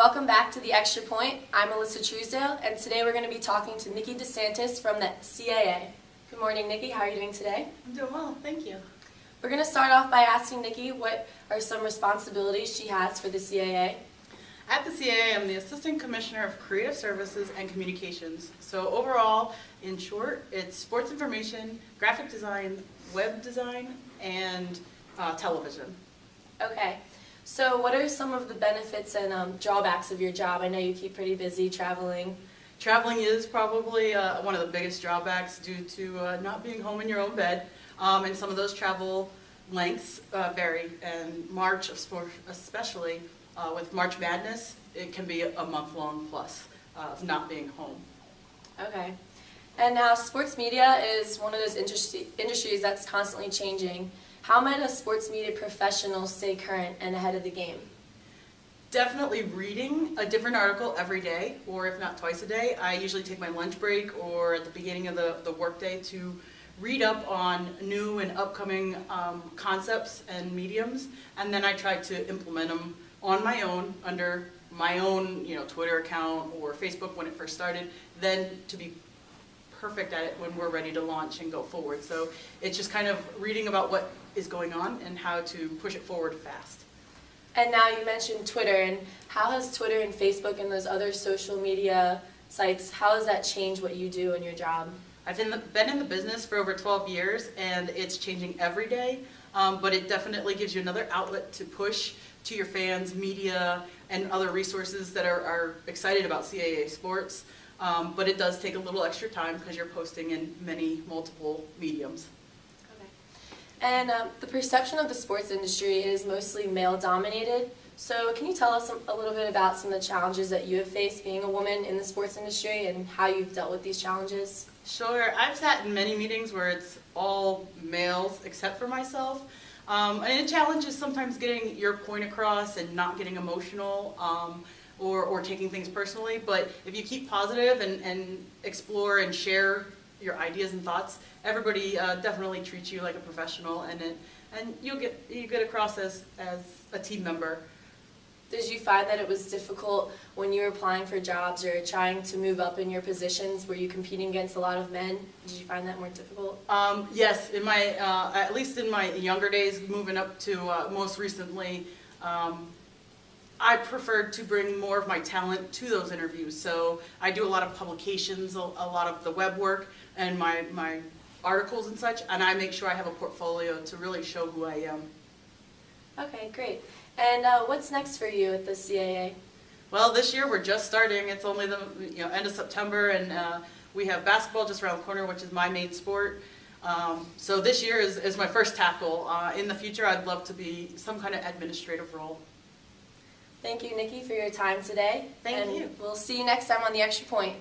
Welcome back to The Extra Point. I'm Alyssa Truesdale, and today we're going to be talking to Niki DeSantis from the CAA. Good morning, Niki. How are you doing today? I'm doing well, thank you. We're going to start off by asking Niki what are some responsibilities she has for the CAA. At the CAA, I'm the Assistant Commissioner of Creative Services and Communications. So overall, in short, it's sports information, graphic design, web design, and television. Okay. So what are some of the benefits and drawbacks of your job? I know you keep pretty busy traveling. Traveling is probably one of the biggest drawbacks due to not being home in your own bed. And some of those travel lengths vary. And March, especially with March Madness, it can be a month-long plus of not being home. Okay. And now sports media is one of those industries that's constantly changing. How might a sports media professional stay current and ahead of the game? Definitely reading a different article every day, or if not twice a day. I usually take my lunch break or at the beginning of the workday to read up on new and upcoming concepts and mediums, and then I try to implement them on my own under my own Twitter account or Facebook when it first started, then to be perfect at it when we're ready to launch and go forward. So it's just kind of reading about what is going on and how to push it forward fast. And now you mentioned Twitter, and how has Twitter and Facebook and those other social media sites, how has that changed what you do in your job? I've been in the business for over 12 years and it's changing every day, but it definitely gives you another outlet to push to your fans, media, and other resources that are excited about CAA sports. But it does take a little extra time because you're posting in multiple mediums. Okay. And the perception of the sports industry is mostly male-dominated. So can you tell us a little bit about some of the challenges that you have faced being a woman in the sports industry and how you've dealt with these challenges? Sure. I've sat in many meetings where it's all males except for myself. And the challenge is sometimes getting your point across and not getting emotional. Or taking things personally, but if you keep positive and explore and share your ideas and thoughts, everybody definitely treats you like a professional, and you get across as a team member. Did you find that it was difficult when you were applying for jobs or trying to move up in your positions? Were you competing against a lot of men? Did you find that more difficult? Yes, in my at least in my younger days, moving up to most recently. I preferred to bring more of my talent to those interviews. So I do a lot of publications, a lot of the web work, and my articles and such, and I make sure I have a portfolio to really show who I am. Okay, great. And what's next for you at the CAA? Well, this year we're just starting. It's only the end of September, and we have basketball just around the corner, which is my main sport. So this year is my first tackle. In the future, I'd love to be some kind of administrative role. Thank you, Niki, for your time today. Thank you. And we'll see you next time on The Extra Point.